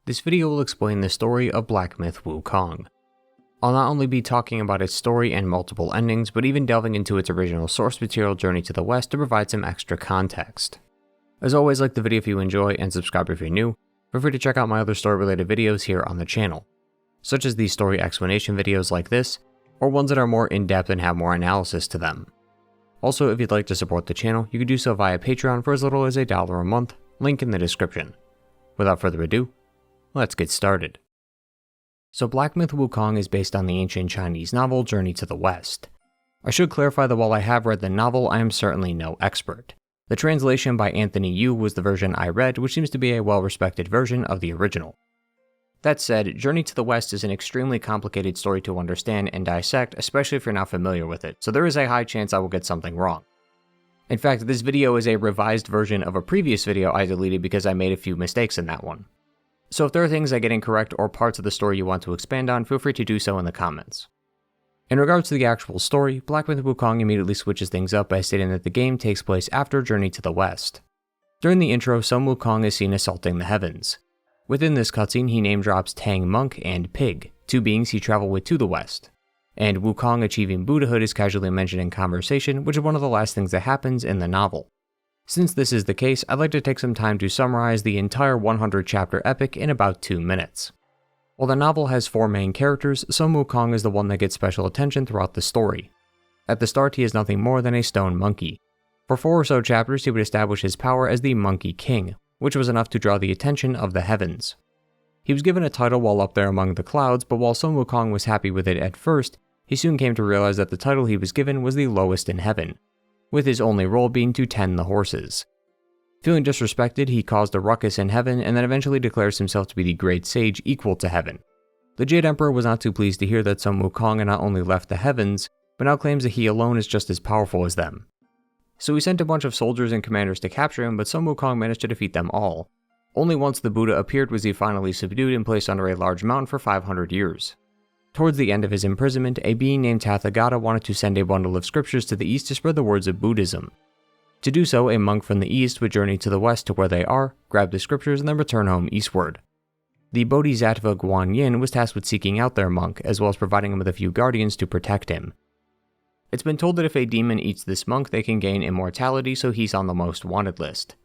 this video will explain the story of Black Myth Wukong. I'll not only be talking about its story and multiple endings, but even delving into its original source material Journey to the West to provide some extra context. As always, like the video if you enjoy and subscribe if you're new. Feel free to check out my other story related videos here on the channel, such as these story explanation videos like this, or ones that are more in-depth and have more analysis to them. Also, if you'd like to support the channel, you can do so via Patreon for as little as $1 a month, link in the description. Without further ado, let's get started. So Black Myth Wukong is based on the ancient Chinese novel Journey to the West. I should clarify that while I have read the novel, I am certainly no expert. The translation by Anthony Yu was the version I read, which seems to be a well-respected version of the original. That said, Journey to the West is an extremely complicated story to understand and dissect, especially if you're not familiar with it, so there is a high chance I will get something wrong. In fact, this video is a revised version of a previous video I deleted because I made a few mistakes in that one. So if there are things I get incorrect or parts of the story you want to expand on, feel free to do so in the comments. In regards to the actual story, Black Myth Wukong immediately switches things up by stating that the game takes place after Journey to the West. During the intro, Sun Wukong is seen assaulting the heavens. Within this cutscene, he name drops Tang Monk and Pig, two beings he traveled with to the West. And Wukong achieving Buddhahood is casually mentioned in conversation, which is one of the last things that happens in the novel. Since this is the case, I'd like to take some time to summarize the entire 100 chapter epic in about 2 minutes. While the novel has 4 main characters, Sun Wukong is the one that gets special attention throughout the story. At the start, he is nothing more than a stone monkey. For 4 or so chapters, he would establish his power as the Monkey King, which was enough to draw the attention of the heavens. He was given a title while up there among the clouds, but while Sun Wukong was happy with it at first, he soon came to realize that the title he was given was the lowest in heaven, with his only role being to tend the horses. Feeling disrespected, he caused a ruckus in heaven and then eventually declares himself to be the great sage equal to heaven. The Jade Emperor was not too pleased to hear that Sun Wukong had not only left the heavens, but now claims that he alone is just as powerful as them. So he sent a bunch of soldiers and commanders to capture him, but Sun Wukong managed to defeat them all. Only once the Buddha appeared was he finally subdued and placed under a large mountain for 500 years. Towards the end of his imprisonment, a being named Tathagata wanted to send a bundle of scriptures to the east to spread the words of Buddhism. To do so, a monk from the east would journey to the west to where they are, grab the scriptures, and then return home eastward. The Bodhisattva Guanyin was tasked with seeking out their monk, as well as providing him with a few guardians to protect him. It's been told that if a demon eats this monk, they can gain immortality, so he's on the most wanted list.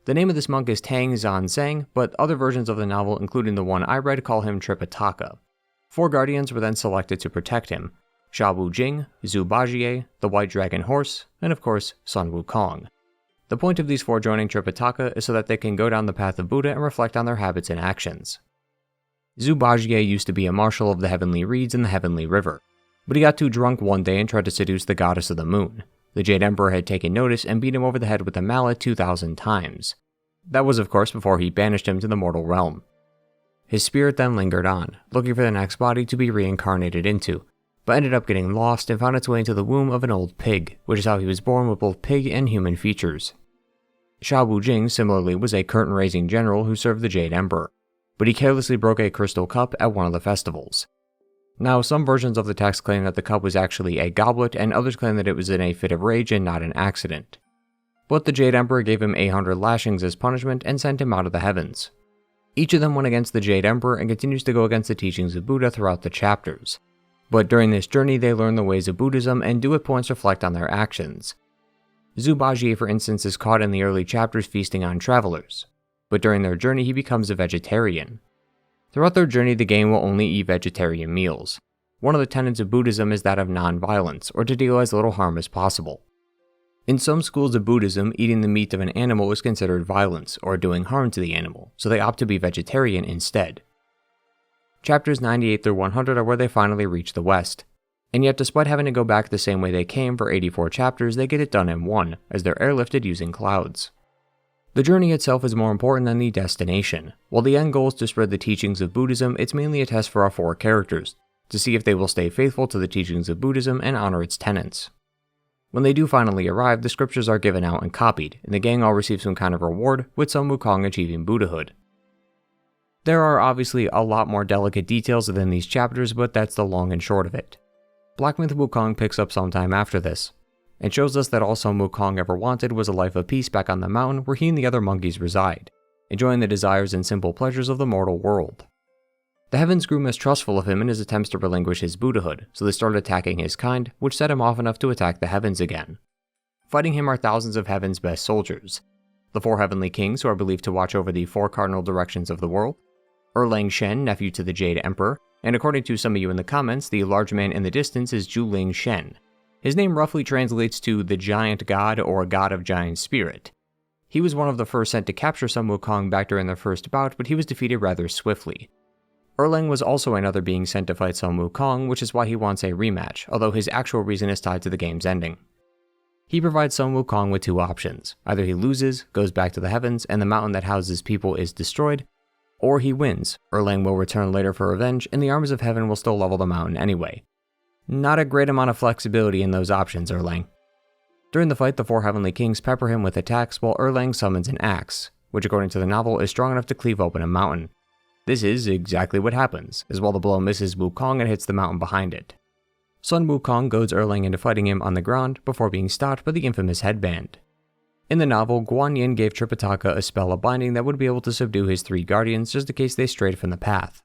The name of this monk is Tang Xuanzang, but other versions of the novel, including the one I read, call him Tripitaka. 4 guardians were then selected to protect him: Sha Wujing, Zhu Bajie, the White Dragon Horse, and of course, Sun Wukong. The point of these 4 joining Tripitaka is so that they can go down the path of Buddha and reflect on their habits and actions. Zhu Bajie used to be a marshal of the Heavenly Reeds in the Heavenly River, but he got too drunk one day and tried to seduce the goddess of the moon. The Jade Emperor had taken notice and beat him over the head with a mallet 2,000 times. That was of course before he banished him to the mortal realm. His spirit then lingered on, looking for the next body to be reincarnated into, but ended up getting lost and found its way into the womb of an old pig, which is how he was born with both pig and human features. Sha Wujing similarly was a curtain-raising general who served the Jade Emperor, but he carelessly broke a crystal cup at one of the festivals. Now, some versions of the text claim that the cup was actually a goblet, and others claim that it was in a fit of rage and not an accident. But the Jade Emperor gave him 800 lashings as punishment and sent him out of the heavens. Each of them went against the Jade Emperor and continues to go against the teachings of Buddha throughout the chapters. But during this journey, they learn the ways of Buddhism and do at points reflect on their actions. Zhu Bajie, for instance, is caught in the early chapters feasting on travelers, but during their journey he becomes a vegetarian. Throughout their journey, the game will only eat vegetarian meals. One of the tenets of Buddhism is that of non-violence, or to deal as little harm as possible. In some schools of Buddhism, eating the meat of an animal is considered violence, or doing harm to the animal, so they opt to be vegetarian instead. Chapters 98 through 100 are where they finally reach the West, and yet despite having to go back the same way they came for 84 chapters, they get it done in 1, as they're airlifted using clouds. The journey itself is more important than the destination. While the end goal is to spread the teachings of Buddhism, it's mainly a test for our 4 characters, to see if they will stay faithful to the teachings of Buddhism and honor its tenets. When they do finally arrive, the scriptures are given out and copied, and the gang all receive some kind of reward, with Sun Wukong achieving Buddhahood. There are obviously a lot more delicate details within these chapters, but that's the long and short of it. Black Myth Wukong picks up sometime after this, and shows us that all Sun Wukong ever wanted was a life of peace back on the mountain where he and the other monkeys reside. enjoying the desires and simple pleasures of the mortal world. The heavens grew mistrustful of him in his attempts to relinquish his Buddhahood, so they started attacking his kind, which set him off enough to attack the heavens again. Fighting him are thousands of heaven's best soldiers, the 4 heavenly kings who are believed to watch over the 4 cardinal directions of the world, Lanxi, nephew to the Jade Emperor, and according to some of you in the comments, the large man in the distance is Lanxi. His name roughly translates to the giant god or god of giant spirit. He was one of the first sent to capture Sun Wukong back during their first bout, but he was defeated rather swiftly. Was also another being sent to fight Sun Wukong, which is why he wants a rematch, although his actual reason is tied to the game's ending. He provides Sun Wukong with 2 options. Either he loses, goes back to the heavens, and the mountain that houses people is destroyed, or he wins. Will return later for revenge, and the armies of heaven will still level the mountain anyway. Not a great amount of flexibility in those options, Erlang. During the fight, the 4 heavenly kings pepper him with attacks while summons an axe, which according to the novel is strong enough to cleave open a mountain. This is exactly what happens, as while the blow misses Wukong and hits the mountain behind it. Sun Wukong goads into fighting him on the ground before being stopped by the infamous headband. In the novel, Guanyin gave Tripitaka a spell of binding that would be able to subdue his 3 guardians just in case they strayed from the path.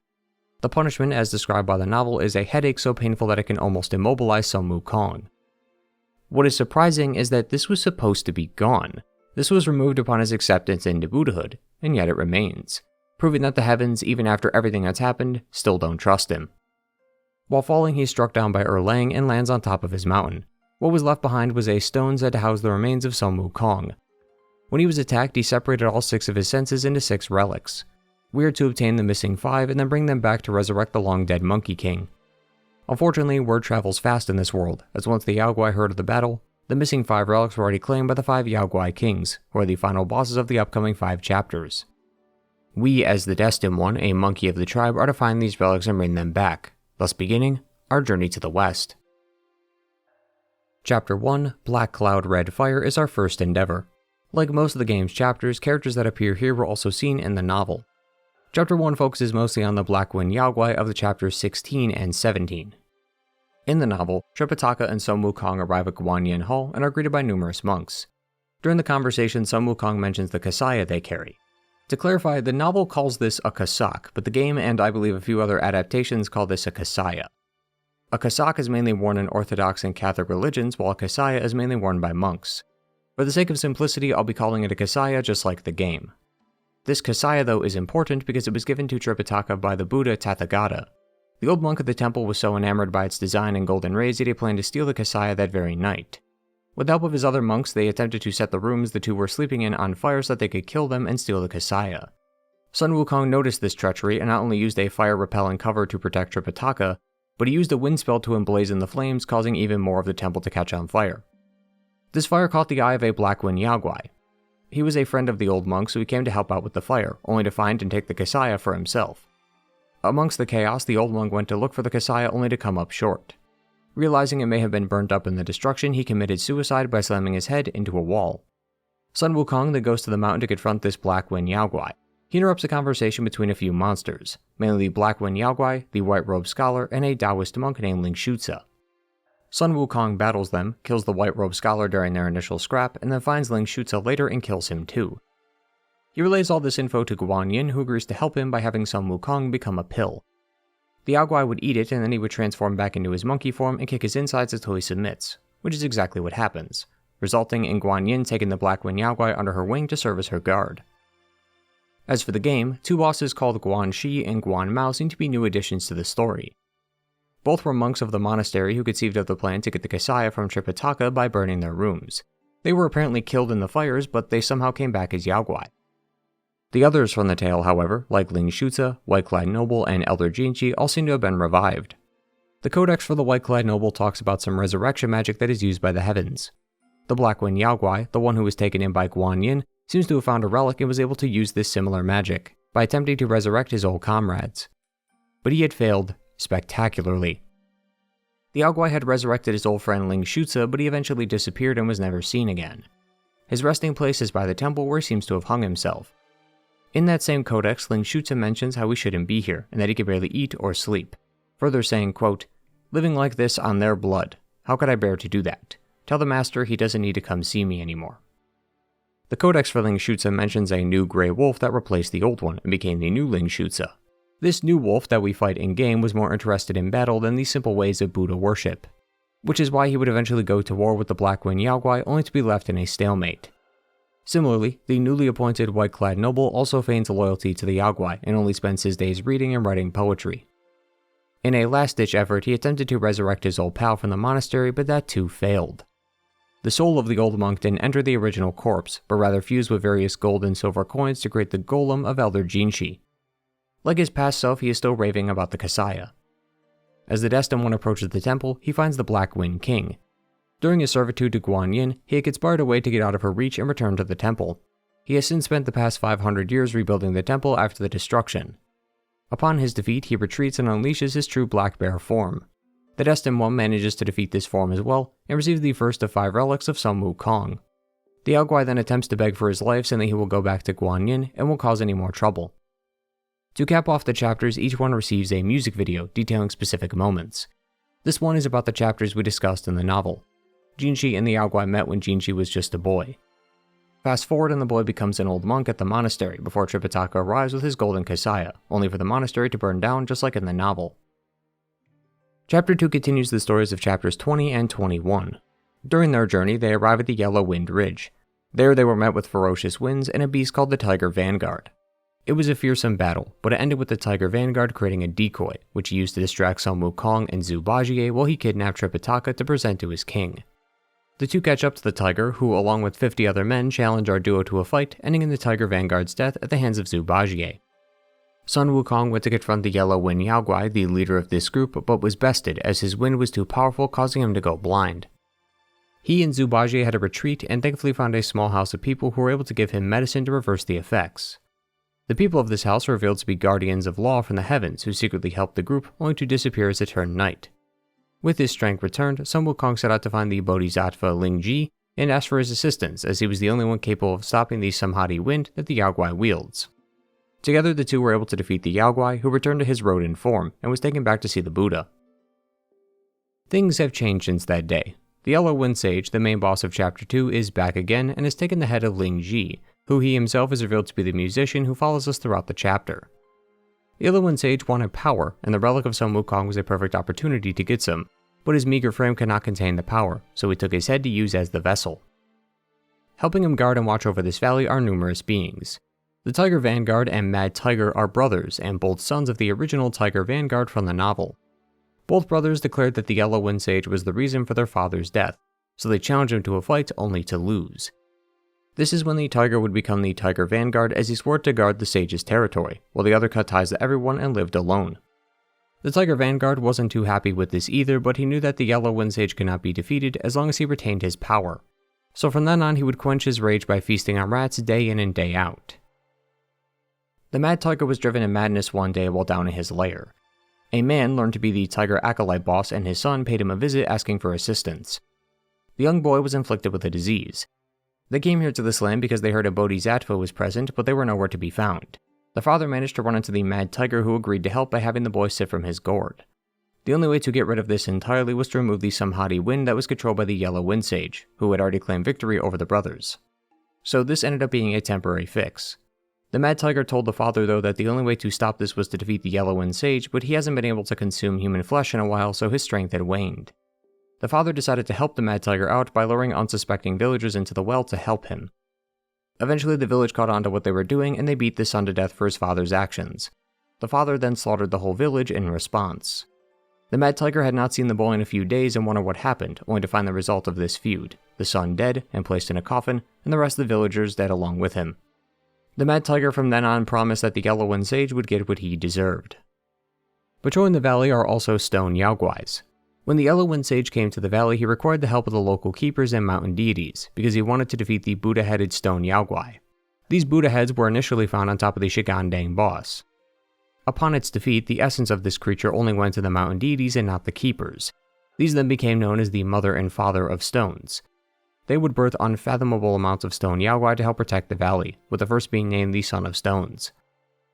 The punishment, as described by the novel, is a headache so painful that it can almost immobilize Sun Wukong. What is surprising is that this was supposed to be gone. This was removed upon his acceptance into Buddhahood, and yet it remains, proving that the heavens, even after everything that's happened, still don't trust him. While falling, he's struck down by Erlang and lands on top of his mountain. What was left behind was a stone said to house the remains of Sun Wukong. When he was attacked, he separated all 6 of his senses into 6 relics. We are to obtain the missing 5 and then bring them back to resurrect the long-dead Monkey King. Unfortunately, word travels fast in this world, as once the Yaoguai heard of the battle, the missing 5 relics were already claimed by the 5 Yaoguai kings, who are the final bosses of the upcoming 5 chapters. We, as the Destined One, a monkey of the tribe, are to find these relics and bring them back, thus beginning our journey to the west. Chapter 1, Black Cloud Red Fire, is our first endeavor. Like most of the game's chapters, characters that appear here were also seen in the novel. Chapter 1 focuses mostly on the Black Wind Yaoguai of the chapters 16 and 17. In the novel, Tripitaka and Sun Wukong arrive at Guanyin Hall and are greeted by numerous monks. During the conversation, Sun Wukong mentions the kasaya they carry. To clarify, the novel calls this a cassock, but the game and I believe a few other adaptations call this a kasaya. A cassock is mainly worn in Orthodox and Catholic religions, while a kasaya is mainly worn by monks. For the sake of simplicity, I'll be calling it a kasaya just like the game. This kasaya, though, is important because it was given to Tripitaka by the Buddha Tathagata. The old monk at the temple was so enamored by its design and golden rays that he planned to steal the kasaya that very night. With the help of his other monks, they attempted to set the rooms the 2 were sleeping in on fire so that they could kill them and steal the kasaya. Sun Wukong noticed this treachery and not only used a fire-repelling cover to protect Tripitaka, but he used a wind spell to emblazon the flames, causing even more of the temple to catch on fire. This fire caught the eye of a Black Wind Yaoguai. He was a friend of the old monk, so he came to help out with the fire, only to find and take the kasaya for himself. Amongst the chaos, the old monk went to look for the kasaya only to come up short. Realizing it may have been burnt up in the destruction, he committed suicide by slamming his head into a wall. Sun Wukong then goes to the mountain to confront this Black Wind Yaoguai. He interrupts a conversation between a few monsters, mainly the Black Wind Yaoguai, the White Robe Scholar, and a Taoist monk named Lanxi. Sun Wukong battles them, kills the White Robe Scholar during their initial scrap, and then finds Lanxi later and kills him too. He relays all this info to Guanyin, who agrees to help him by having Sun Wukong become a pill. The Yaoguai would eat it and then he would transform back into his monkey form and kick his insides until he submits, which is exactly what happens, resulting in Guanyin taking the Black Wind Yaoguai under her wing to serve as her guard. As for the game, 2 bosses called Guanxi and Guanmao seem to be new additions to the story. Both were monks of the monastery who conceived of the plan to get the kasaya from Tripitaka by burning their rooms. They were apparently killed in the fires, but they somehow came back as Yaoguai. The others from the tale, however, like Lanxi, White-Clad Noble, and Elder Gingy, all seem to have been revived. The codex for the White-Clad Noble talks about some resurrection magic that is used by the heavens. The Black Wind Yaoguai, the one who was taken in by Guanyin, seems to have found a relic and was able to use this similar magic, by attempting to resurrect his old comrades. But he had failed spectacularly. The Yaoguai had resurrected his old friend Lanxi, but he eventually disappeared and was never seen again. His resting place is by the temple where he seems to have hung himself. In that same codex, Lanxi mentions how he shouldn't be here, and that he could barely eat or sleep, further saying, quote, "Living like this on their blood, how could I bear to do that? Tell the master he doesn't need to come see me anymore." The Codex for Lanxi mentions a new grey wolf that replaced the old one and became the new Lanxi. This new wolf that we fight in-game was more interested in battle than the simple ways of Buddha worship, which is why he would eventually go to war with the Black Wind Yaoguai only to be left in a stalemate. Similarly, the newly appointed white-clad noble also feigns loyalty to the Yaoguai and only spends his days reading and writing poetry. In a last-ditch effort, he attempted to resurrect his old pal from the monastery, but that too failed. The soul of the old monk didn't enter the original corpse, but rather fused with various gold and silver coins to create the golem of Elder Gingy. Like his past self, he is still raving about the Kasaya. As the destined one approaches the temple, he finds the Black Wind King. During his servitude to Guanyin, he had conspired a way to get out of her reach and return to the temple. He has since spent the past 500 years rebuilding the temple after the destruction. Upon his defeat, he retreats and unleashes his true Black Bear form. The Destined One manages to defeat this form as well, and receives the first of 5 relics of some Wukong. The Yaoguai then attempts to beg for his life, saying that he will go back to Guanyin and won't cause any more trouble. To cap off the chapters, each one receives a music video detailing specific moments. This one is about the chapters we discussed in the novel. Gingy and the Yaoguai met when Gingy was just a boy. Fast forward and the boy becomes an old monk at the monastery before Tripitaka arrives with his golden Kasaya, only for the monastery to burn down just like in the novel. Chapter 2 continues the stories of chapters 20 and 21. During their journey, they arrive at the Yellow Wind Ridge. There they were met with ferocious winds and a beast called the Tiger Vanguard. It was a fearsome battle, but it ended with the Tiger Vanguard creating a decoy, which he used to distract Sun Wukong and Zhu Bajie while he kidnapped Tripitaka to present to his king. The two catch up to the tiger, who along with 50 other men challenge our duo to a fight, ending in the Tiger Vanguard's death at the hands of Zhu Bajie. Sun Wukong went to confront the Yellow Wind Yaoguai, the leader of this group, but was bested as his wind was too powerful, causing him to go blind. He and Zhu Bajie had to retreat and thankfully found a small house of people who were able to give him medicine to reverse the effects. The people of this house were revealed to be guardians of law from the heavens who secretly helped the group, only to disappear as it turned night. With his strength returned, Sun Wukong set out to find the Bodhisattva Lingji and asked for his assistance, as he was the only one capable of stopping the Samhati wind that the Yaoguai wields. Together, the two were able to defeat the Yaoguai, who returned to his rodent form and was taken back to see the Buddha. Things have changed since that day. The Yellow Wind Sage, the main boss of Chapter 2, is back again and has taken the head of Lingji, who he himself is revealed to be the musician who follows us throughout the chapter. The Yellow Wind Sage wanted power, and the relic of Sun Wukong was a perfect opportunity to get some, but his meager frame could not contain the power, so he took his head to use as the vessel. Helping him guard and watch over this valley are numerous beings. The Tiger Vanguard and Mad Tiger are brothers, and both sons of the original Tiger Vanguard from the novel. Both brothers declared that the Yellow Wind Sage was the reason for their father's death, so they challenged him to a fight only to lose. This is when the Tiger would become the Tiger Vanguard, as he swore to guard the Sage's territory, while the other cut ties to everyone and lived alone. The Tiger Vanguard wasn't too happy with this either, but he knew that the Yellow Wind Sage could not be defeated as long as he retained his power. So from then on, he would quench his rage by feasting on rats day in and day out. The Mad Tiger was driven in madness one day while down in his lair. A man learned to be the Tiger Acolyte boss, and his son paid him a visit asking for assistance. The young boy was inflicted with a disease. They came here to this land because they heard a Bodhisattva was present, but they were nowhere to be found. The father managed to run into the Mad Tiger, who agreed to help by having the boy sip from his gourd. The only way to get rid of this entirely was to remove the Samhati wind that was controlled by the Yellow Wind Sage, who had already claimed victory over the brothers. So this ended up being a temporary fix. The Mad Tiger told the father though that the only way to stop this was to defeat the Yellow Wind Sage, but he hasn't been able to consume human flesh in a while, so his strength had waned. The father decided to help the Mad Tiger out by luring unsuspecting villagers into the well to help him. Eventually the village caught on to what they were doing and they beat the son to death for his father's actions. The father then slaughtered the whole village in response. The Mad Tiger had not seen the boy in a few days and wondered what happened, only to find the result of this feud, the son dead and placed in a coffin, and the rest of the villagers dead along with him. The Mad Tiger from then on promised that the Yellow Wind Sage would get what he deserved. Patrolling the valley are also stone Yaoguais. When the Yellow Wind Sage came to the valley, he required the help of the local keepers and mountain deities, because he wanted to defeat the Buddha-headed stone Yaoguai. These Buddha heads were initially found on top of the Shigandang boss. Upon its defeat, the essence of this creature only went to the mountain deities and not the keepers. These then became known as the Mother and Father of Stones. They would birth unfathomable amounts of stone Yaoguai to help protect the valley, with the first being named the Son of Stones.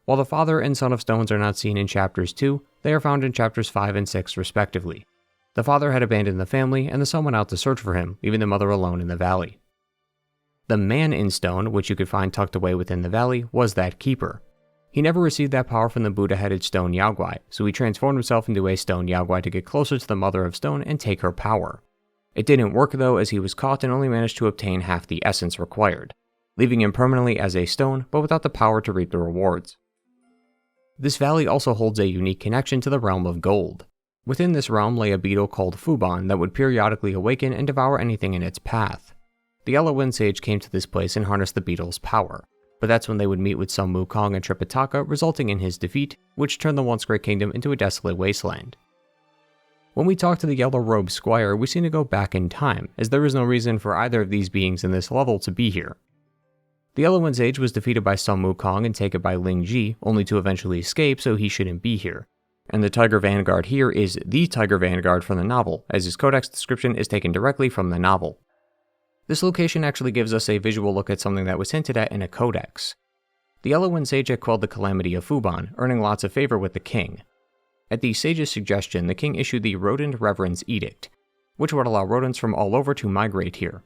While the Father and Son of Stones are not seen in chapters 2, they are found in chapters 5 and 6 respectively. The father had abandoned the family, and the son went out to search for him, leaving the mother alone in the valley. The man in stone, which you could find tucked away within the valley, was that keeper. He never received that power from the Buddha-headed stone Yaoguai, so he transformed himself into a stone Yaoguai to get closer to the Mother of Stone and take her power. It didn't work though, as he was caught and only managed to obtain half the essence required, leaving him permanently as a stone, but without the power to reap the rewards. This valley also holds a unique connection to the realm of gold. Within this realm lay a beetle called Fuban that would periodically awaken and devour anything in its path. The Yellow Wind Sage came to this place and harnessed the beetle's power, but that's when they would meet with Sun Wukong and Tripitaka, resulting in his defeat, which turned the once great kingdom into a desolate wasteland. When we talk to the Yellow-Robed Squire, we seem to go back in time, as there is no reason for either of these beings in this level to be here. The Yellow Wind Sage was defeated by Sun Wukong and taken by Gingy, only to eventually escape, so he shouldn't be here. And the Tiger Vanguard here is the Tiger Vanguard from the novel, as his codex description is taken directly from the novel. This location actually gives us a visual look at something that was hinted at in a codex. The Yellow Wind Sage had quelled the calamity of Fuban, earning lots of favor with the king. At the sage's suggestion, the king issued the Rodent Reverence Edict, which would allow rodents from all over to migrate here.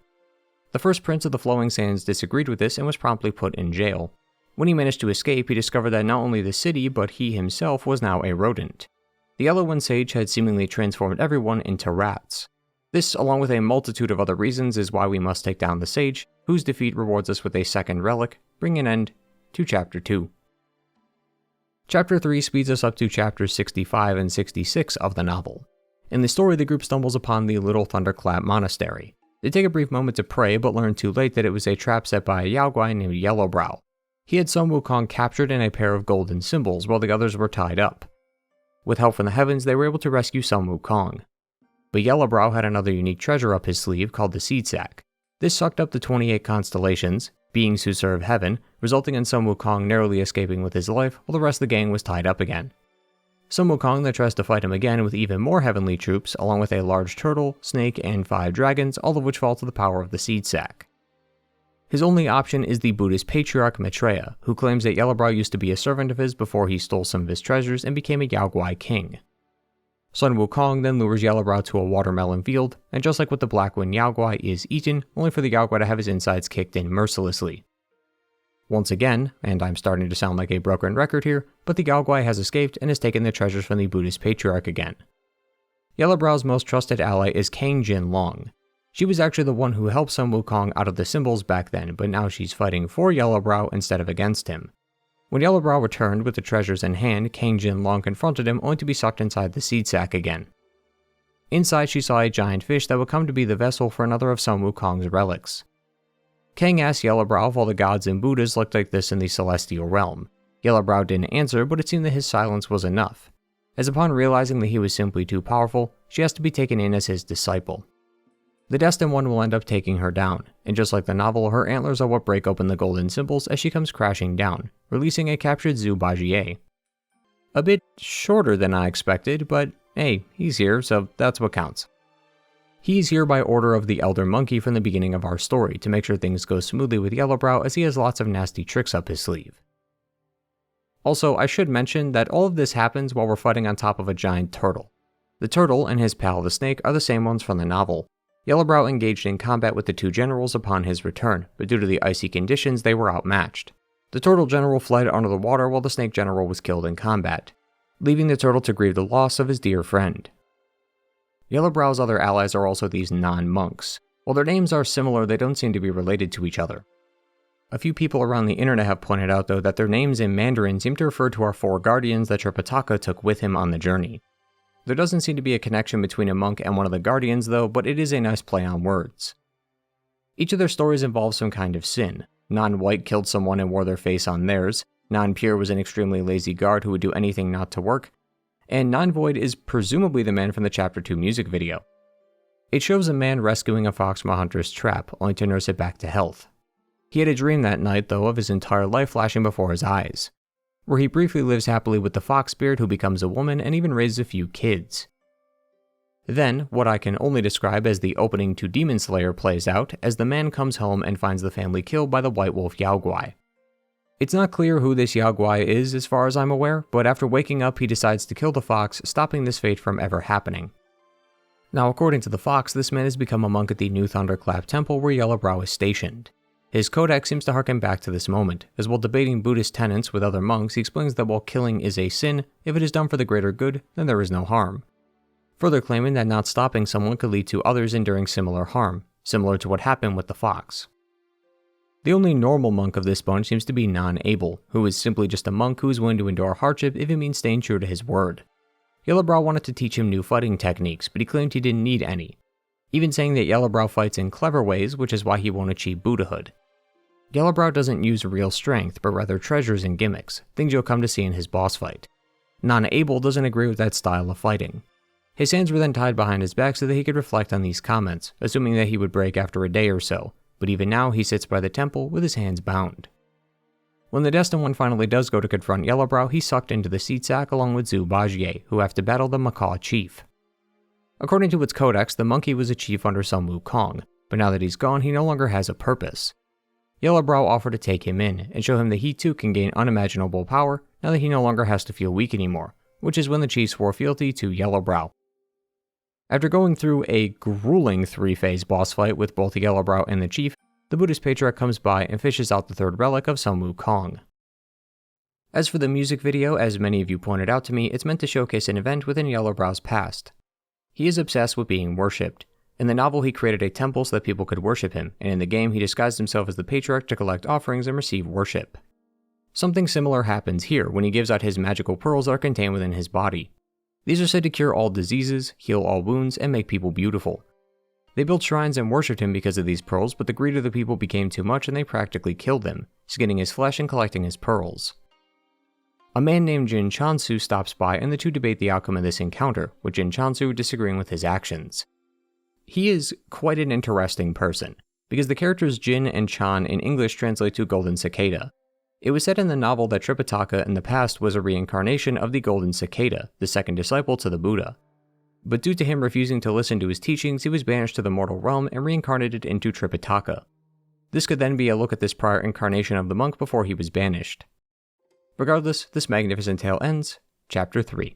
The first prince of the Flowing Sands disagreed with this and was promptly put in jail. When he managed to escape, he discovered that not only the city, but he himself was now a rodent. The Yellow Wind Sage had seemingly transformed everyone into rats. This, along with a multitude of other reasons, is why we must take down the sage, whose defeat rewards us with a second relic, bringing an end to Chapter 2. Chapter 3 speeds us up to Chapters 65 and 66 of the novel. In the story, the group stumbles upon the Little Thunderclap Monastery. They take a brief moment to pray, but learn too late that it was a trap set by a Yaoguai named Yellowbrow. He had Sun Wukong captured in a pair of golden symbols, while the others were tied up. With help from the heavens, they were able to rescue Sun Wukong. But Yellowbrow had another unique treasure up his sleeve called the Seed Sack. This sucked up the 28 constellations, beings who serve heaven, resulting in Sun Wukong narrowly escaping with his life while the rest of the gang was tied up again. Sun Wukong then tries to fight him again with even more heavenly troops, along with a large turtle, snake, and 5 dragons, all of which fall to the power of the Seed Sack. His only option is the Buddhist patriarch Maitreya, who claims that Yellowbrow used to be a servant of his before he stole some of his treasures and became a Yaoguai king. Sun Wukong then lures Yellowbrow to a watermelon field, and just like with the Black Wind Yaoguai, is eaten, only for the Yaoguai to have his insides kicked in mercilessly. Once again, and I'm starting to sound like a broken record here, but the Yaoguai has escaped and has taken the treasures from the Buddhist patriarch again. Yellowbrow's most trusted ally is Kang Jin Long. She was actually the one who helped Sun Wukong out of the symbols back then, but now she's fighting for Yellowbrow instead of against him. When Yellowbrow returned with the treasures in hand, Kang Jin Long confronted him only to be sucked inside the seed sack again. Inside she saw a giant fish that would come to be the vessel for another of Sun Wukong's relics. Kang asked Yellowbrow if all the gods and Buddhas looked like this in the celestial realm. Yellowbrow didn't answer, but it seemed that his silence was enough, as upon realizing that he was simply too powerful, she has to be taken in as his disciple. The Destined One will end up taking her down, and just like the novel, her antlers are what break open the golden symbols as she comes crashing down, releasing a captured Zhu Bajie. A bit shorter than I expected, but hey, he's here, so that's what counts. He's here by order of the Elder Monkey from the beginning of our story to make sure things go smoothly with Yellowbrow, as he has lots of nasty tricks up his sleeve. Also, I should mention that all of this happens while we're fighting on top of a giant turtle. The turtle and his pal the snake are the same ones from the novel. Yellowbrow engaged in combat with the two generals upon his return, but due to the icy conditions they were outmatched. The turtle general fled under the water while the snake general was killed in combat, leaving the turtle to grieve the loss of his dear friend. Yellowbrow's other allies are also these non-monks. While their names are similar, they don't seem to be related to each other. A few people around the internet have pointed out though that their names in Mandarin seem to refer to our 4 guardians that Tripitaka took with him on the journey. There doesn't seem to be a connection between a monk and one of the guardians though, but it is a nice play on words. Each of their stories involves some kind of sin. Non-white killed someone and wore their face on theirs, non-pure was an extremely lazy guard who would do anything not to work, and non-void is presumably the man from the Chapter 2 music video. It shows a man rescuing a fox from a hunter's trap, only to nurse it back to health. He had a dream that night though of his entire life flashing before his eyes, where he briefly lives happily with the fox spirit who becomes a woman and even raises a few kids. Then, what I can only describe as the opening to Demon Slayer plays out as the man comes home and finds the family killed by the White Wolf Yaoguai. It's not clear who this Yaoguai is as far as I'm aware, but after waking up he decides to kill the fox, stopping this fate from ever happening. Now according to the fox, this man has become a monk at the New Thunderclap Temple where Yellowbrow is stationed. His codex seems to harken back to this moment, as while debating Buddhist tenets with other monks, he explains that while killing is a sin, if it is done for the greater good, then there is no harm. Further claiming that not stopping someone could lead to others enduring similar harm, similar to what happened with the fox. The only normal monk of this bunch seems to be non-able, who is simply just a monk who is willing to endure hardship if it means staying true to his word. Yellowbrow wanted to teach him new fighting techniques, but he claimed he didn't need any, even saying that Yellowbrow fights in clever ways, which is why he won't achieve Buddhahood. Yellowbrow doesn't use real strength, but rather treasures and gimmicks, things you'll come to see in his boss fight. Non-able doesn't agree with that style of fighting. His hands were then tied behind his back so that he could reflect on these comments, assuming that he would break after a day or so, but even now he sits by the temple with his hands bound. When the Destined One finally does go to confront Yellowbrow, he's sucked into the seat sack along with Zhu Bajie, who have to battle the Macaw chief. According to its codex, the monkey was a chief under some Wukong, but now that he's gone, he no longer has a purpose. Yellowbrow offered to take him in, and show him that he too can gain unimaginable power now that he no longer has to feel weak anymore, which is when the chief swore fealty to Yellowbrow. After going through a grueling 3-phase boss fight with both Yellowbrow and the chief, the Buddhist patriarch comes by and fishes out the third relic of some Wukong. As for the music video, as many of you pointed out to me, it's meant to showcase an event within Yellowbrow's past. He is obsessed with being worshipped. In the novel, he created a temple so that people could worship him, and in the game, he disguised himself as the patriarch to collect offerings and receive worship. Something similar happens here when he gives out his magical pearls that are contained within his body. These are said to cure all diseases, heal all wounds, and make people beautiful. They built shrines and worshipped him because of these pearls, but the greed of the people became too much and they practically killed him, skinning his flesh and collecting his pearls. A man named Jin Chansu stops by and the two debate the outcome of this encounter, with Jin Chansu disagreeing with his actions. He is quite an interesting person, because the characters Jin and Chan in English translate to Golden Cicada. It was said in the novel that Tripitaka in the past was a reincarnation of the Golden Cicada, the second disciple to the Buddha. But due to him refusing to listen to his teachings, he was banished to the mortal realm and reincarnated into Tripitaka. This could then be a look at this prior incarnation of the monk before he was banished. Regardless, this magnificent tale ends. Chapter 3.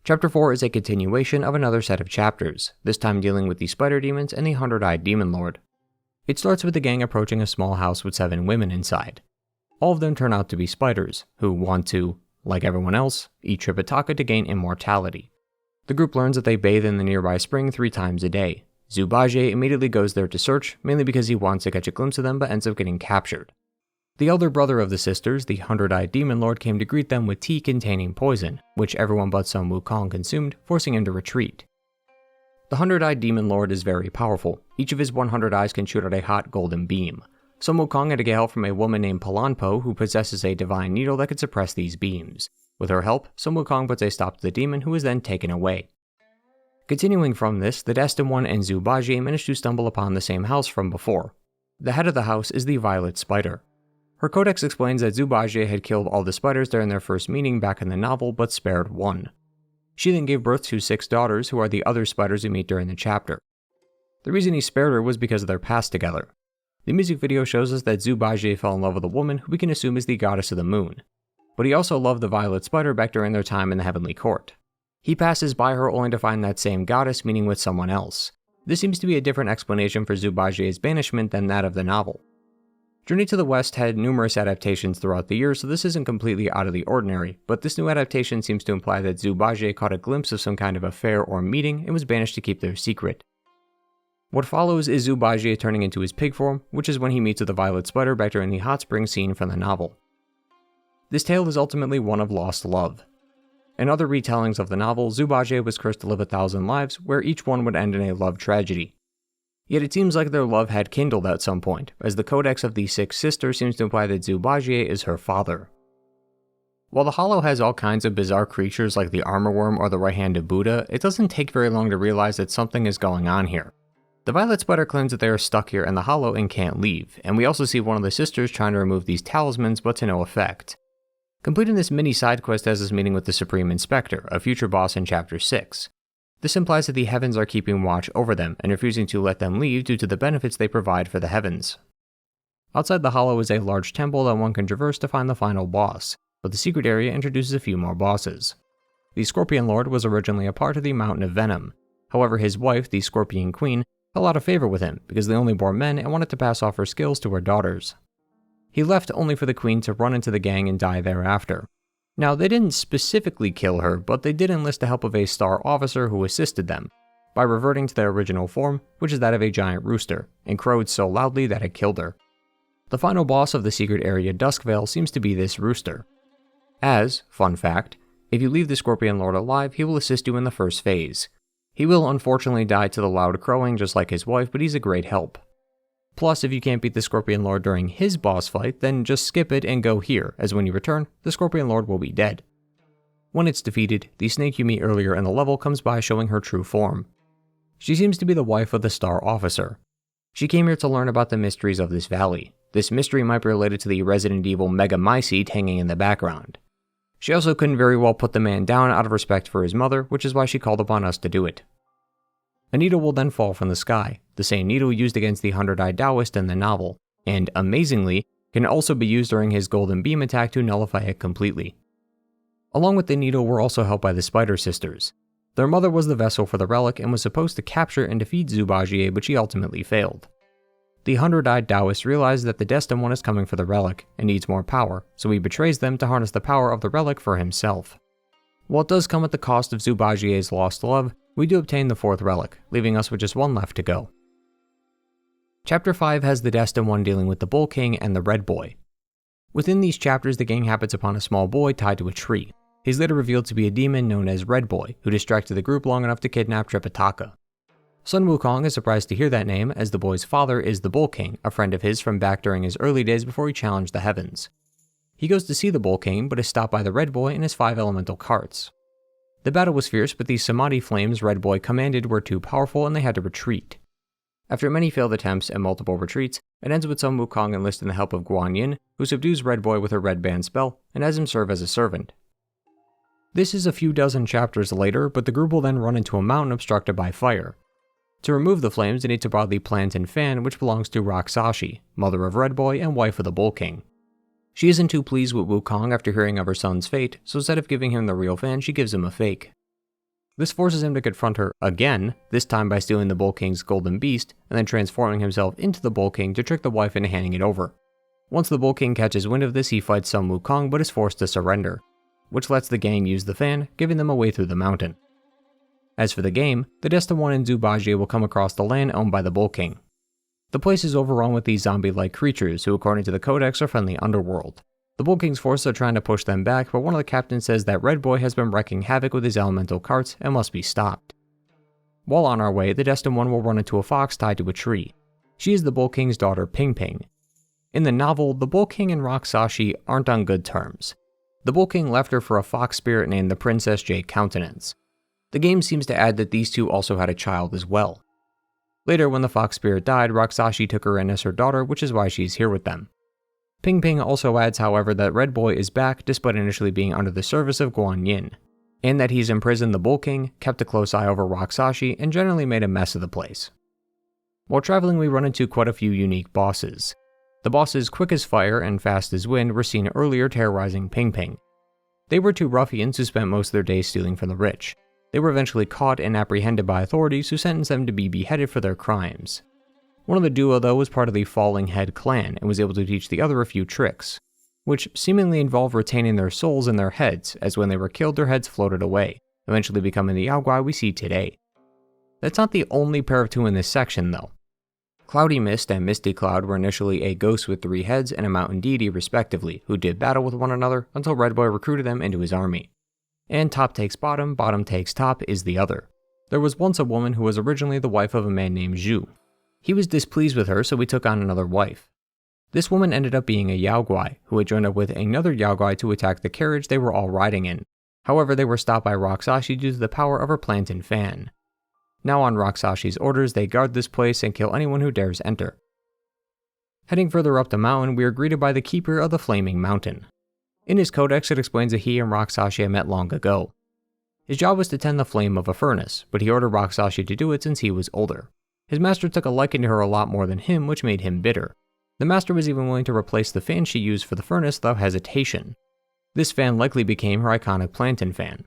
Chapter 4 is a continuation of another set of chapters, this time dealing with the spider demons and the 100-eyed demon lord. It starts with the gang approaching a small house with 7 women inside. All of them turn out to be spiders, who want to, like everyone else, eat Tripitaka to gain immortality. The group learns that they bathe in the nearby spring 3 times a day. Zhu Bajie immediately goes there to search, mainly because he wants to catch a glimpse of them but ends up getting captured. The elder brother of the sisters, the 100-eyed demon lord, came to greet them with tea containing poison, which everyone but Sun Wukong consumed, forcing him to retreat. The 100-eyed demon lord is very powerful. Each of his 100 eyes can shoot out a hot golden beam. Sun Wukong had to get help from a woman named Palanpo who possesses a divine needle that could suppress these beams. With her help, Sun Wukong puts a stop to the demon, who is then taken away. Continuing from this, the Destined One and Zhu Bajie manage to stumble upon the same house from before. The head of the house is the Violet Spider. Her codex explains that Zhu Bajie had killed all the spiders during their first meeting back in the novel, but spared one. She then gave birth to 6 daughters, who are the other spiders we meet during the chapter. The reason he spared her was because of their past together. The music video shows us that Zhu Bajie fell in love with a woman who we can assume is the goddess of the moon. But he also loved the Violet Spider back during their time in the Heavenly Court. He passes by her only to find that same goddess meeting with someone else. This seems to be a different explanation for Zhu Bajie's banishment than that of the novel. Journey to the West had numerous adaptations throughout the years, so this isn't completely out of the ordinary, but this new adaptation seems to imply that Zhu Bajie caught a glimpse of some kind of affair or meeting and was banished to keep their secret. What follows is Zhu Bajie turning into his pig form, which is when he meets with the Violet Spider back during the hot spring scene from the novel. This tale is ultimately one of lost love. In other retellings of the novel, Zhu Bajie was cursed to live 1,000 lives, where each one would end in a love tragedy. Yet it seems like their love had kindled at some point, as the codex of the 6 sisters seems to imply that Zhu Bajie is her father. While the Hollow has all kinds of bizarre creatures like the Armor Worm or the Right-Handed Buddha, it doesn't take very long to realize that something is going on here. The Violet Spider claims that they are stuck here in the Hollow and can't leave, and we also see one of the sisters trying to remove these talismans but to no effect. Completing this mini side quest has us meeting with the Supreme Inspector, a future boss in Chapter 6. This implies that the heavens are keeping watch over them and refusing to let them leave due to the benefits they provide for the heavens. Outside the Hollow is a large temple that one can traverse to find the final boss, but the secret area introduces a few more bosses. The Scorpion Lord was originally a part of the Mountain of Venom. However, his wife, the Scorpion Queen, fell out of favor with him because they only bore men and wanted to pass off her skills to her daughters. He left only for the queen to run into the gang and die thereafter. Now, they didn't specifically kill her, but they did enlist the help of a star officer who assisted them by reverting to their original form, which is that of a giant rooster, and crowed so loudly that it killed her. The final boss of the secret area Duskvale seems to be this rooster. As, fun fact, if you leave the Scorpion Lord alive, he will assist you in the first phase. He will unfortunately die to the loud crowing just like his wife, but he's a great help. Plus, if you can't beat the Scorpion Lord during his boss fight, then just skip it and go here, as when you return, the Scorpion Lord will be dead. When it's defeated, the snake you meet earlier in the level comes by showing her true form. She seems to be the wife of the Star Officer. She came here to learn about the mysteries of this valley. This mystery might be related to the Resident Evil Mega Mycete hanging in the background. She also couldn't very well put the man down out of respect for his mother, which is why she called upon us to do it. A needle will then fall from the sky, the same needle used against the 100-eyed Taoist in the novel, and, amazingly, can also be used during his Golden Beam attack to nullify it completely. Along with the needle were also helped by the Spider Sisters. Their mother was the vessel for the relic and was supposed to capture and defeat Zubagier, but she ultimately failed. The 100-eyed Taoist realizes that the Destined One is coming for the relic and needs more power, so he betrays them to harness the power of the relic for himself. While it does come at the cost of Zubagier's lost love, we do obtain the 4th relic, leaving us with just one left to go. Chapter 5 has the Destined One dealing with the Bull King and the Red Boy. Within these chapters, the gang happens upon a small boy tied to a tree. He's later revealed to be a demon known as Red Boy, who distracted the group long enough to kidnap Tripitaka. Sun Wukong is surprised to hear that name, as the boy's father is the Bull King, a friend of his from back during his early days before he challenged the heavens. He goes to see the Bull King, but is stopped by the Red Boy and his 5 elemental carts. The battle was fierce, but the Samadhi flames Red Boy commanded were too powerful and they had to retreat. After many failed attempts and multiple retreats, it ends with Sun Wukong enlisting the help of Guanyin, who subdues Red Boy with her Red Band spell and has him serve as a servant. This is a few dozen chapters later, but the group will then run into a mountain obstructed by fire. To remove the flames, they need to borrow the Plantain Fan, which belongs to Raksashi, mother of Red Boy and wife of the Bull King. She isn't too pleased with Wukong after hearing of her son's fate, so instead of giving him the real fan, she gives him a fake. This forces him to confront her again, this time by stealing the Bull King's golden beast, and then transforming himself into the Bull King to trick the wife into handing it over. Once the Bull King catches wind of this, he fights Sun Wukong but is forced to surrender, which lets the gang use the fan, giving them a way through the mountain. As for the game, the Destined One and Zubagier will come across the land owned by the Bull King. The place is overrun with these zombie-like creatures who, according to the Codex, are from the underworld. The Bull King's forces are trying to push them back, but one of the captains says that Red Boy has been wreaking havoc with his elemental carts and must be stopped. While on our way, the Destined One will run into a fox tied to a tree. She is the Bull King's daughter, Ping Ping. In the novel, the Bull King and Raksashi aren't on good terms. The Bull King left her for a fox spirit named the Princess Jade Countenance. The game seems to add that these two also had a child as well. Later, when the fox spirit died, Raksashi took her in as her daughter, which is why she's here with them. Ping Ping also adds, however, that Red Boy is back despite initially being under the service of Guanyin, and that he's imprisoned the Bull King, kept a close eye over Raksashi, and generally made a mess of the place. While traveling, we run into quite a few unique bosses. The bosses quick as fire and fast as wind were seen earlier terrorizing Ping Ping. They were two ruffians who spent most of their days stealing from the rich. They were eventually caught and apprehended by authorities who sentenced them to be beheaded for their crimes. One of the duo, though, was part of the Falling Head clan and was able to teach the other a few tricks, which seemingly involved retaining their souls in their heads, as when they were killed their heads floated away, eventually becoming the Yaogwai we see today. That's not the only pair of two in this section, though. Cloudy Mist and Misty Cloud were initially a ghost with 3 heads and a mountain deity respectively, who did battle with one another until Red Boy recruited them into his army. And Top Takes Bottom, Bottom Takes Top is the other. There was once a woman who was originally the wife of a man named Zhu. He was displeased with her, so he took on another wife. This woman ended up being a Yaogwai, who had joined up with another Yaogwai to attack the carriage they were all riding in. However, they were stopped by Raksashi due to the power of her Plantain Fan. Now on Raksashi's orders, they guard this place and kill anyone who dares enter. Heading further up the mountain, we are greeted by the Keeper of the Flaming Mountain. In his codex, it explains that he and Raksashi had met long ago. His job was to tend the flame of a furnace, but he ordered Raksashi to do it since he was older. His master took a liking to her a lot more than him, which made him bitter. The master was even willing to replace the fan she used for the furnace without hesitation. This fan likely became her iconic Plantain Fan.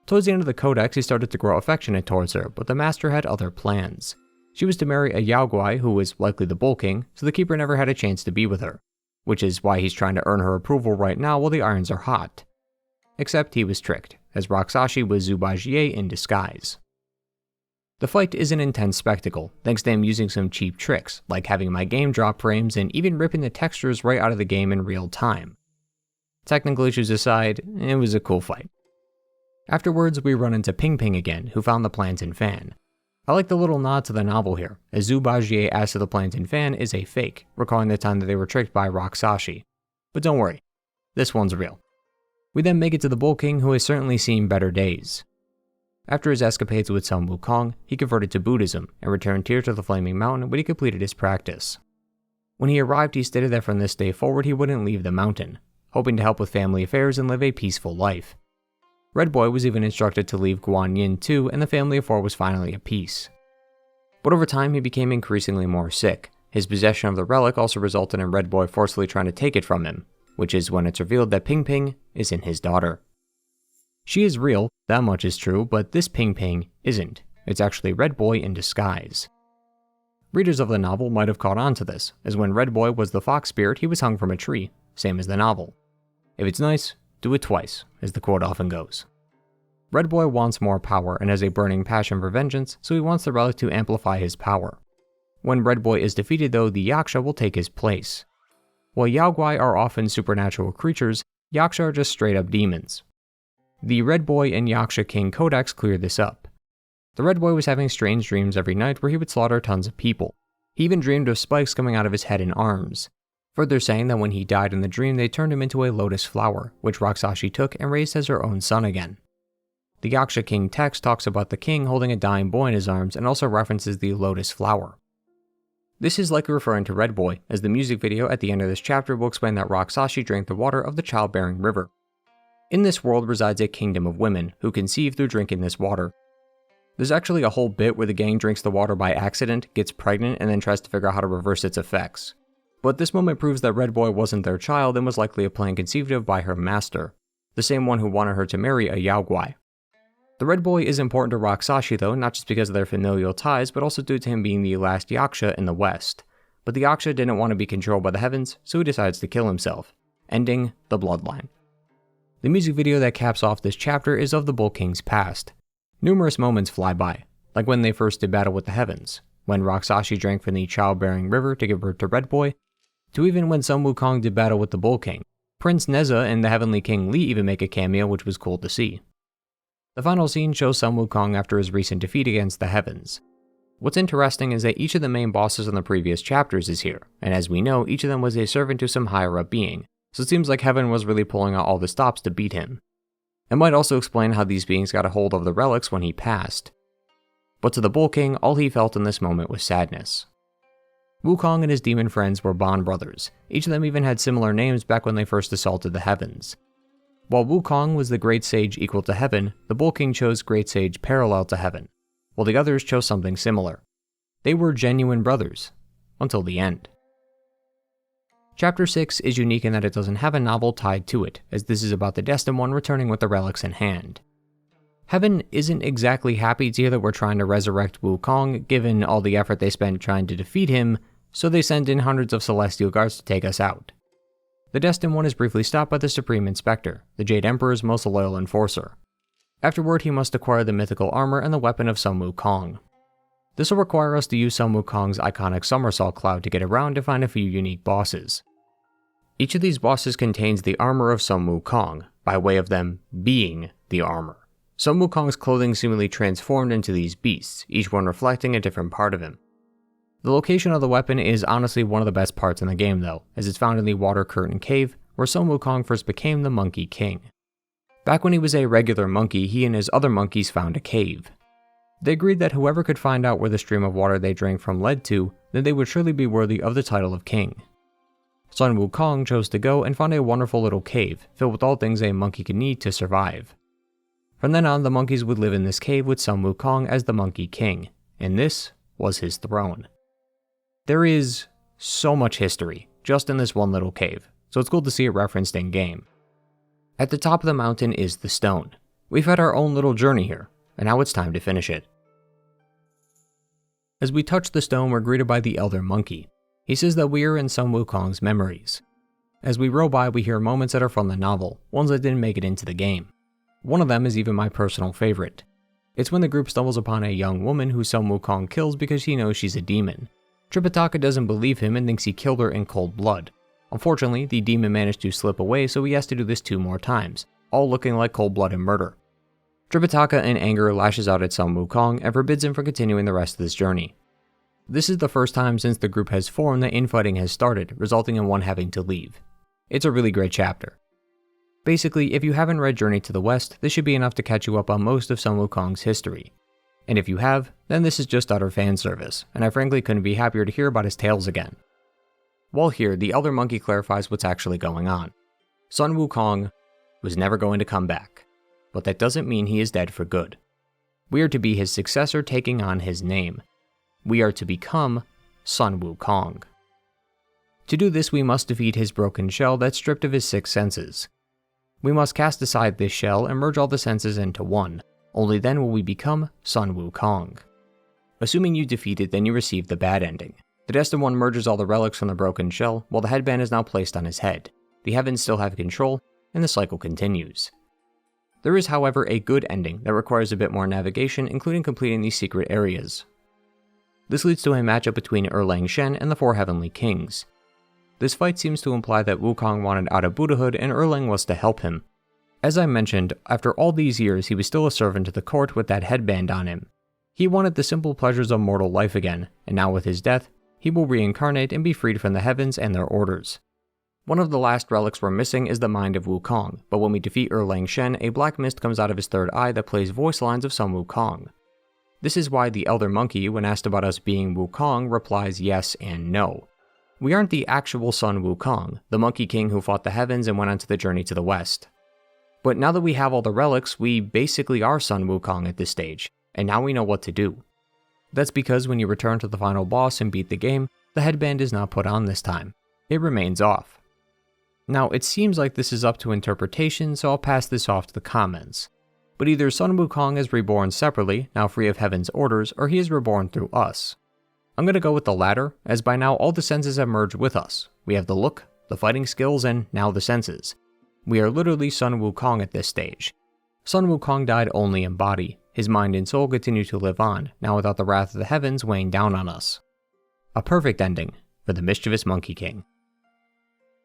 Towards the end of the codex, he started to grow affectionate towards her, but the master had other plans. She was to marry a Yaoguai who was likely the Bull King, so the Keeper never had a chance to be with her, which is why he's trying to earn her approval right now while the irons are hot. Except he was tricked, as Raksashi was Zubajie in disguise. The fight is an intense spectacle, thanks to him using some cheap tricks, like having my game drop frames and even ripping the textures right out of the game in real time. Technical issues aside, it was a cool fight. Afterwards, we run into Ping Ping again, who found the Plantain Fan. I like the little nod to the novel here, as Zubajie asks if the Plantain Fan is a fake, recalling the time that they were tricked by Raksashi. But don't worry, this one's real. We then make it to the Bull King, who has certainly seen better days. After his escapades with Sun Wukong, he converted to Buddhism and returned here to the Flaming Mountain when he completed his practice. When he arrived, he stated that from this day forward he wouldn't leave the mountain, hoping to help with family affairs and live a peaceful life. Red Boy was even instructed to leave Guanyin too, and the family of four was finally at peace. But over time he became increasingly more sick. His possession of the relic also resulted in Red Boy forcefully trying to take it from him, which is when it's revealed that Ping Ping isn't his daughter. She is real, that much is true, but this Ping Ping isn't. It's actually Red Boy in disguise. Readers of the novel might have caught on to this, as when Red Boy was the fox spirit, he was hung from a tree, same as the novel. If it's nice, do it twice, as the quote often goes. Red Boy wants more power and has a burning passion for vengeance, so he wants the relic to amplify his power. When Red Boy is defeated though, the Yaksha will take his place. While Yaoguai are often supernatural creatures, Yaksha are just straight up demons. The Red Boy and Yaksha King Codex clear this up. The Red Boy was having strange dreams every night where he would slaughter tons of people. He even dreamed of spikes coming out of his head and arms, further saying that when he died in the dream they turned him into a lotus flower, which Raksashi took and raised as her own son again. The Yaksha King text talks about the king holding a dying boy in his arms and also references the lotus flower. This is likely referring to Red Boy, as the music video at the end of this chapter will explain that Raksashi drank the water of the childbearing river. In this world resides a kingdom of women, who conceive through drinking this water. There's actually a whole bit where the gang drinks the water by accident, gets pregnant, and then tries to figure out how to reverse its effects. But this moment proves that Red Boy wasn't their child and was likely a plan conceived of by her master, the same one who wanted her to marry a Yaoguai. The Red Boy is important to Raksashi though, not just because of their familial ties, but also due to him being the last Yaksha in the West. But the Yaksha didn't want to be controlled by the heavens, so he decides to kill himself, ending the bloodline. The music video that caps off this chapter is of the Bull King's past. Numerous moments fly by, like when they first did battle with the heavens, when Raksashi drank from the childbearing river to give birth to Red Boy, to even when Sun Wukong did battle with the Bull King. Prince Neza and the Heavenly King Li even make a cameo, which was cool to see. The final scene shows Sun Wukong after his recent defeat against the heavens. What's interesting is that each of the main bosses in the previous chapters is here, and as we know, each of them was a servant to some higher up being, so it seems like Heaven was really pulling out all the stops to beat him. It might also explain how these beings got a hold of the relics when he passed. But to the Bull King, all he felt in this moment was sadness. Wukong and his demon friends were bond brothers. Each of them even had similar names back when they first assaulted the heavens. While Wukong was the Great Sage equal to Heaven, the Bull King chose Great Sage parallel to Heaven, while the others chose something similar. They were genuine brothers, until the end. Chapter 6 is unique in that it doesn't have a novel tied to it, as this is about the Destined One returning with the relics in hand. Heaven isn't exactly happy to hear that we're trying to resurrect Wukong, given all the effort they spent trying to defeat him, so they send in hundreds of celestial guards to take us out. The Destined One is briefly stopped by the Supreme Inspector, the Jade Emperor's most loyal enforcer. Afterward, he must acquire the mythical armor and the weapon of Sun Wukong. This will require us to use Sun Wukong's iconic somersault cloud to get around to find a few unique bosses. Each of these bosses contains the armor of Sun Wukong, by way of them being the armor. Sun Wukong's clothing seemingly transformed into these beasts, each one reflecting a different part of him. The location of the weapon is honestly one of the best parts in the game though, as it's found in the Water Curtain Cave, where Sun Wukong first became the Monkey King. Back when he was a regular monkey, he and his other monkeys found a cave. They agreed that whoever could find out where the stream of water they drank from led to, then they would surely be worthy of the title of king. Sun Wukong chose to go and found a wonderful little cave, filled with all things a monkey could need to survive. From then on, the monkeys would live in this cave with Sun Wukong as the Monkey King, and this was his throne. There is so much history, just in this one little cave, so it's cool to see it referenced in-game. At the top of the mountain is the stone. We've had our own little journey here, and now it's time to finish it. As we touch the stone, we're greeted by the Elder Monkey. He says that we are in Sun Wukong's memories. As we row by, we hear moments that are from the novel, ones that didn't make it into the game. One of them is even my personal favorite. It's when the group stumbles upon a young woman who Sun Wukong kills because he knows she's a demon. Tripitaka doesn't believe him and thinks he killed her in cold blood. Unfortunately, the demon managed to slip away, so he has to do this 2 more times, all looking like cold-blooded murder. Tripitaka in anger lashes out at Sun Wukong and forbids him from continuing the rest of this journey. This is the first time since the group has formed that infighting has started, resulting in one having to leave. It's a really great chapter. Basically, if you haven't read Journey to the West, this should be enough to catch you up on most of Sun Wukong's history. And if you have, then this is just utter fan service, and I frankly couldn't be happier to hear about his tales again. While here, the Elder Monkey clarifies what's actually going on. Sun Wukong was never going to come back, but that doesn't mean he is dead for good. We are to be his successor taking on his name. We are to become Sun Wukong. To do this, we must defeat his broken shell that's stripped of his 6 senses. We must cast aside this shell and merge all the senses into one. Only then will we become Sun Wukong. Assuming you defeat it, then you receive the bad ending. The Destined One merges all the relics from the broken shell, while the headband is now placed on his head. The heavens still have control, and the cycle continues. There is, however, a good ending that requires a bit more navigation, including completing these secret areas. This leads to a matchup between Lanxi and the 4 Heavenly Kings. This fight seems to imply that Wukong wanted out of Buddhahood and Erlang was to help him. As I mentioned, after all these years he was still a servant to the court with that headband on him. He wanted the simple pleasures of mortal life again, and now with his death, he will reincarnate and be freed from the heavens and their orders. One of the last relics we're missing is the mind of Wukong, but when we defeat Lanxi, a black mist comes out of his 3rd eye that plays voice lines of Sun Wukong. This is why the Elder Monkey, when asked about us being Wukong, replies yes and no. We aren't the actual Sun Wukong, the Monkey King who fought the heavens and went on to the journey to the west. But now that we have all the relics, we basically are Sun Wukong at this stage, and now we know what to do. That's because when you return to the final boss and beat the game, the headband is not put on this time. It remains off. Now, it seems like this is up to interpretation, so I'll pass this off to the comments. But either Sun Wukong is reborn separately, now free of heaven's orders, or he is reborn through us. I'm going to go with the latter, as by now all the senses have merged with us. We have the look, the fighting skills, and now the senses. We are literally Sun Wukong at this stage. Sun Wukong died only in body. His mind and soul continue to live on, now without the wrath of the heavens weighing down on us. A perfect ending for the mischievous Monkey King.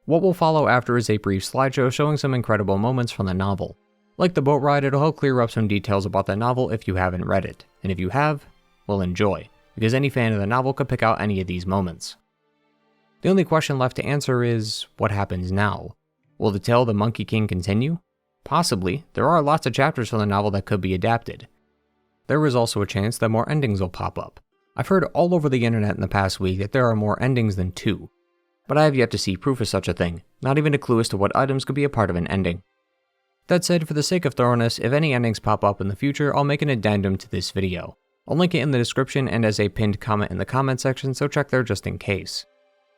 What will follow after is a brief slideshow showing some incredible moments from the novel. Like the boat ride, it'll help clear up some details about the novel if you haven't read it, and if you have, well, enjoy, because any fan of the novel could pick out any of these moments. The only question left to answer is, what happens now? Will the tale of the Monkey King continue? Possibly. There are lots of chapters from the novel that could be adapted. There is also a chance that more endings will pop up. I've heard all over the internet in the past week that there are more endings than 2, but I have yet to see proof of such a thing, not even a clue as to what items could be a part of an ending. That said, for the sake of thoroughness, if any endings pop up in the future, I'll make an addendum to this video. I'll link it in the description and as a pinned comment in the comment section, so check there just in case.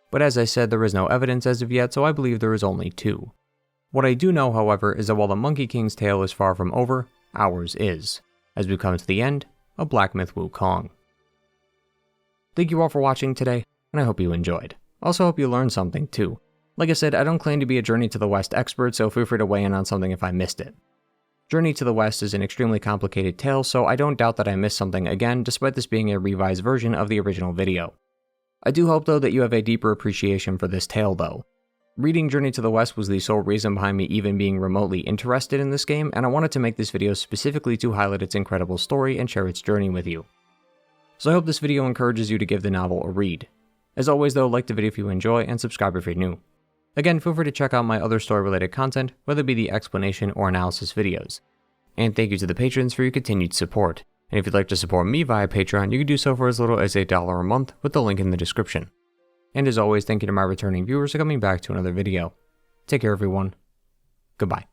But as I said, there is no evidence as of yet, so I believe there is only 2. What I do know, however, is that while the Monkey King's tale is far from over, ours is, as we come to the end of Black Myth Wukong. Thank you all for watching today, and I hope you enjoyed. Also hope you learned something too. Like I said, I don't claim to be a Journey to the West expert, so feel free to weigh in on something if I missed it. Journey to the West is an extremely complicated tale, so I don't doubt that I missed something again, despite this being a revised version of the original video. I do hope though that you have a deeper appreciation for this tale though. Reading Journey to the West was the sole reason behind me even being remotely interested in this game, and I wanted to make this video specifically to highlight its incredible story and share its journey with you. So I hope this video encourages you to give the novel a read. As always though, like the video if you enjoy, and subscribe if you're new. Again, feel free to check out my other story-related content, whether it be the explanation or analysis videos. And thank you to the patrons for your continued support. And if you'd like to support me via Patreon, you can do so for as little as $1 a month with the link in the description. And as always, thank you to my returning viewers for coming back to another video. Take care everyone. Goodbye.